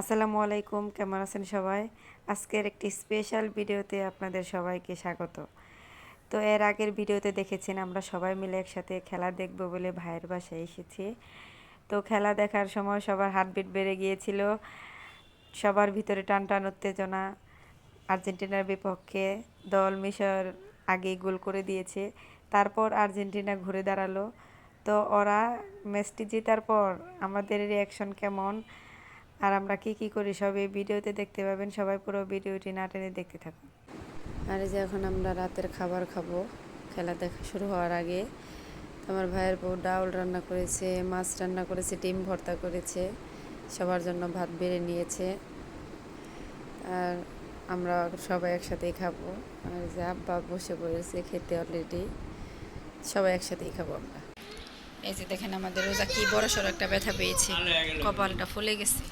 আসসালামু আলাইকুম, কেমন আছেন সবাই? আজকের একটি স্পেশাল ভিডিওতে আপনাদের সবাইকে স্বাগত। তো এর আগের ভিডিওতে দেখেছেন আমরা সবাই মিলে একসাথে খেলা দেখব বলে ভাইয়ের বাসায় এসেছি। তো খেলা দেখার সময় সবার হার্টবিট বেড়ে গিয়েছিল, সবার ভিতরে টানটান উত্তেজনা। আর্জেন্টিনার বিপক্ষে দল মিশর আগেই গোল করে দিয়েছে, তারপর আর্জেন্টিনা ঘুরে দাঁড়ালো। তো ওরা ম্যাচটি জেতার পর আমাদের রিয়াকশন কেমন আর আমরা কি করি সব এই ভিডিওতে দেখতে পাবেন। সবাই পুরো ভিডিওটি না টেনে দেখতে থাকুন। আর এই যে এখন আমরা রাতের খাবার খাবো খেলা দেখা শুরু হওয়ার আগে। আমার ভাইয়ের বউ ডাউল রান্না করেছে, মাছ রান্না করেছে, ডিম ভর্তা করেছে, সবার জন্য ভাত বেড়ে নিয়েছে। আর আমরা সবাই একসাথেই খাবো। আর যে আব্বা বসে পড়েছে খেতে অলরেডি, সবাই একসাথেই খাবো আমরা। এই যে দেখেন আমাদের রোজা কি বড় সড়ো একটা ব্যথা পেয়েছে, কপালটা ফুলে গেছে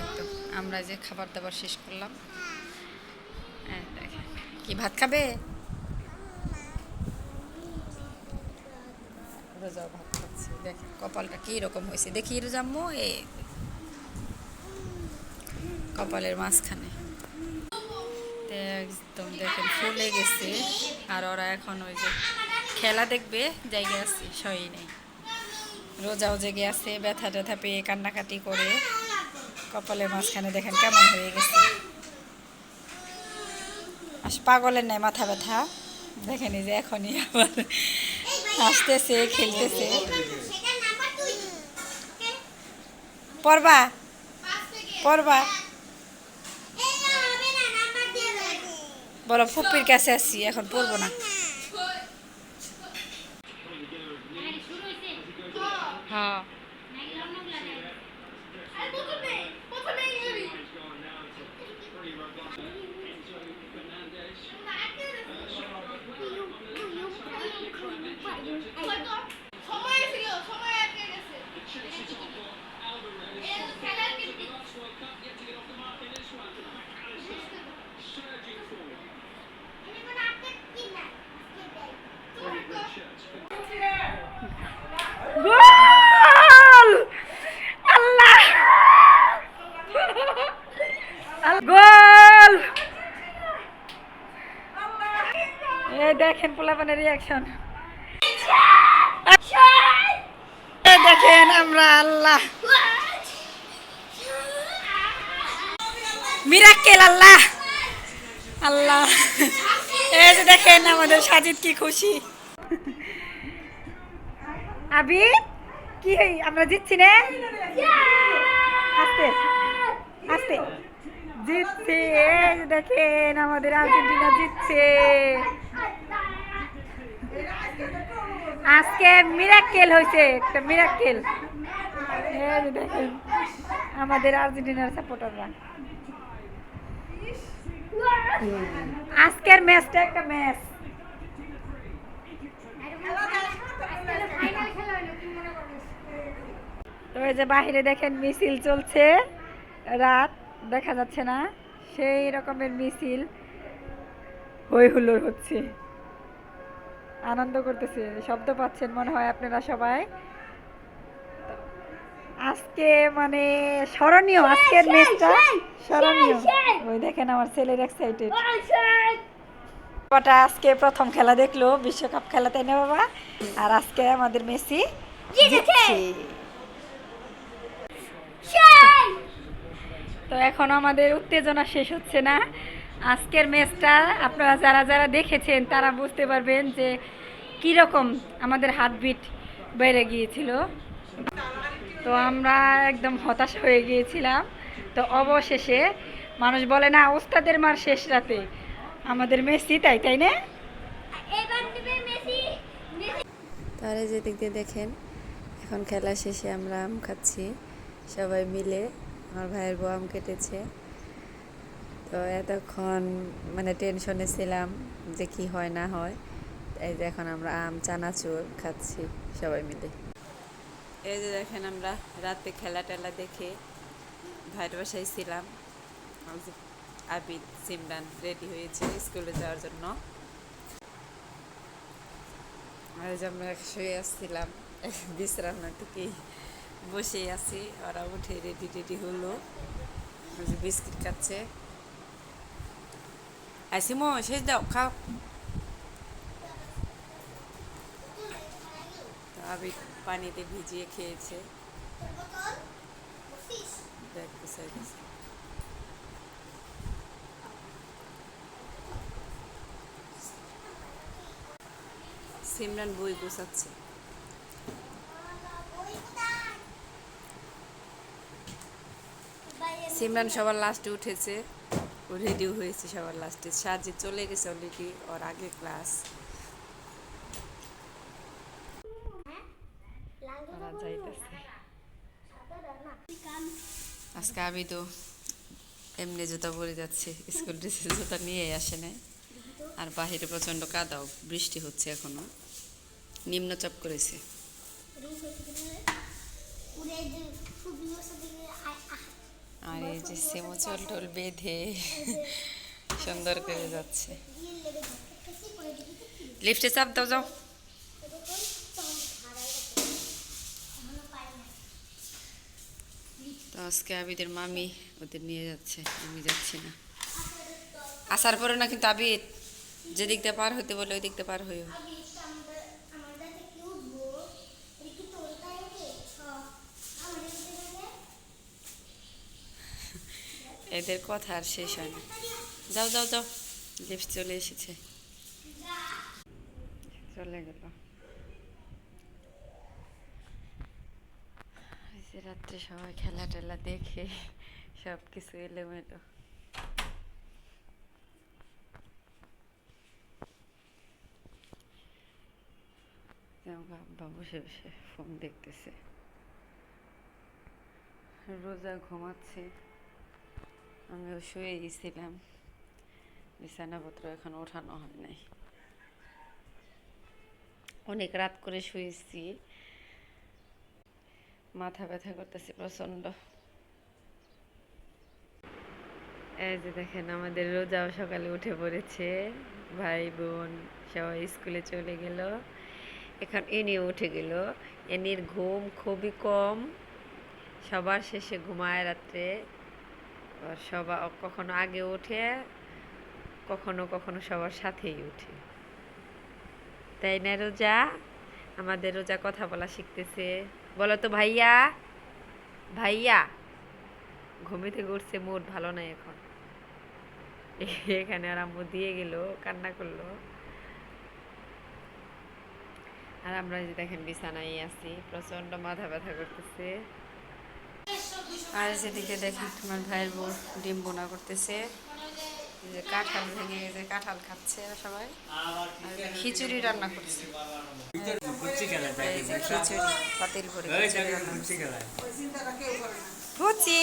একদম। আমরা যে খাবার দাবার শেষ করলাম, দেখেন কি ভাত খাবে, রোজা ভাত খাচ্ছে। দেখেন কপালটা কি রকম হয়েছে, দেখি রোজাম্মু এ কপালের মাঝখানে একদম দেখেন ফুলে গেছে। আর ওরা এখন ওই যে খেলা দেখবে জায়গা আছে, সই নেই, রোজাও জেগে আছে, ব্যথা ট্যাথা পেয়ে কান্নাকাটি করে কপালের মাঝখানে দেখেন কেমন হয়ে গেছে। পাগলের নেই মাথা ব্যথা, দেখেন এই যে এখনই আবার হাসতেছে খেলতেছে। পড়বা পড়বা বলো, ফুপির কাছে আসছি, এখন পড়বো না। হ্যাঁ গোল! আল্লাহ! গোল! এই দেখেন পোলাপানের রিয়াকশন, দেখেন আমরা আল্লাহ মিরাক্কেল, আল্লাহ আল্লাহ। এই যে দেখেন আমাদের সাজিদ কি খুশি। আবি কি আমরা জিতছি না, আস্তে আস্তে জিতছে। এই যে দেখেন আমাদের আর্জেন্টিনা জিতছে আজকে, মিরাক্কেল হয়েছে একটা, মিরাক্কেল। এই যে দেখেন আমাদের আর্জেন্টিনার সাপোর্টাররা, আজকের ম্যাচটা একটা ম্যাচ। তো এই যে বাহিরে দেখেন মিছিল চলছে, রাত দেখা যাচ্ছে না, সেই রকমের মিছিল হই হুল্লোড় হচ্ছে, আনন্দ করতেছে, শব্দ পাচ্ছেন মনে হয় আপনারা সবাই। আজকে মানে স্মরণীয়, আজকের ম্যাচটা স্মরণীয়। ওই দেখেন আমার ছেলের এক্সাইটেড, বাবাটা আজকে প্রথম খেলা দেখলো বিশ্বকাপ খেলা, তাই না বাবা? আর আজকে আমাদের মেসি জিতছে। তো এখন আমাদের উত্তেজনা শেষ হচ্ছে না। আজকের ম্যাচটা আপনারা যারা যারা দেখেছেন তারা বুঝতে পারবেন যে কীরকম আমাদের হার্টবিট বেড়ে গিয়েছিল। তো আমরা একদম হতাশ হয়ে গিয়েছিলাম। তো অবশেষে মানুষ বলে না ওস্তাদের মার শেষ রাতে, আমাদের মেসি তাই, তাই না? তারে যে দিক দিয়ে দেখেন এখন খেলা শেষে আমরা আম খাচ্ছি সবাই মিলে, আমার ভাইয়ের বউ আম কেটেছে। তো এতক্ষণ মানে টেনশনে ছিলাম যে কি হয় না হয়, এই যে এখন আমরা আম চানাচুর খাচ্ছি সবাই মিলে। এই যে দেখেন আমরা রাতে খেলা টেলা দেখে ভাইয়ের বাসায় ছিলাম। আবিদ সিমরান রেডি হয়েছে স্কুলে যাওয়ার জন্য। আর যে আমরা শুয়ে আসছিলাম বিশ্রাম টুকি বসেই আছি, ওরা উঠে রেডি রেডি হলো, ওই যে বিস্কিট খাচ্ছে। আসিমো শেষ দাও, খাও। তো আবি পানিতে ভিজিয়ে খেয়েছে, ব্যাগ গুছাই গেছে। সিমরান বই গুছাচ্ছে। সিমরান সবার লাস্টে উঠেছে, ও রেডিও হয়েছে সবার লাস্টে। সাজি চলে গেছে অলরেডি, ওর আগে ক্লাস। ওরা যাইতেছে। আজকে আমি তো এমনি জুতা পরে যাচ্ছে, স্কুল ড্রেসের জুতা নিয়ে আসে নাই। আর বাহিরে প্রচণ্ড কাদাও, বৃষ্টি হচ্ছে এখনো, নিম্নচাপ করেছে। আর এই যে সেমো চল টল বেঁধে সুন্দর করে যাচ্ছে। লিফটে চাপ দাও, যাও। তো আজকে আবিদের মামি ওদের নিয়ে যাচ্ছে, আমি যাচ্ছি না। আসার পরে না কিন্তু আবিদ যে দিক দিয়ে পার হইতে বলে ওই দিক দিয়ে পার হইও। এদের কথা আর শেষ হয় না। যাও যাও যাও, লিফট চলে এসেছে, চলে গেল। রাত্রে সবাই খেলা টেলা দেখে সব কিছু এলোমেলো। আব্বা বসে বসে ফোন দেখতেছে, রোজা ঘুমাচ্ছে, আমিও শুয়ে গেছিলাম, বিছানাপত্র এখন ওঠানো হয় নাই, অনেক রাত করে শুয়েছি, মাথা ব্যথা করতেছে প্রচন্ড। এই যে দেখেন আমাদের রোজাও সকালে উঠে পড়েছে, ভাই বোন সবাই স্কুলে চলে গেল, এখন এনিও উঠে গেল। এনির ঘুম খুবই কম, সবার শেষে ঘুমায় রাত্রে। সবার কখনো আগে ওঠে, কখনো কখনো সবার সাথেই উঠে, তাই না রোজা? আমাদের রোজা কথা বলা শিখতেছে, বলো তো ভাইয়া। ভাইয়া ঘুমে থেকে উঠছে, মুড ভালো নাই এখন। এখানে আর আম্মু দিয়ে গেল, কান্না করলো। আর আমরা যে দেখেন বিছানায় আছি, প্রচন্ড মাথা ব্যথা করতেছে। আর যেদিকে দেখেন তোমার ভাইয়ের বউ ডিম বোনা করতেছে, যে কাঁঠাল ভেঙে গেছে, কাঁঠাল খাচ্ছে সবাই। আর খিচুড়ি রান্না করছে, খিচুড়ি পাতিল ভরে খিচুড়ি রান্না করছে।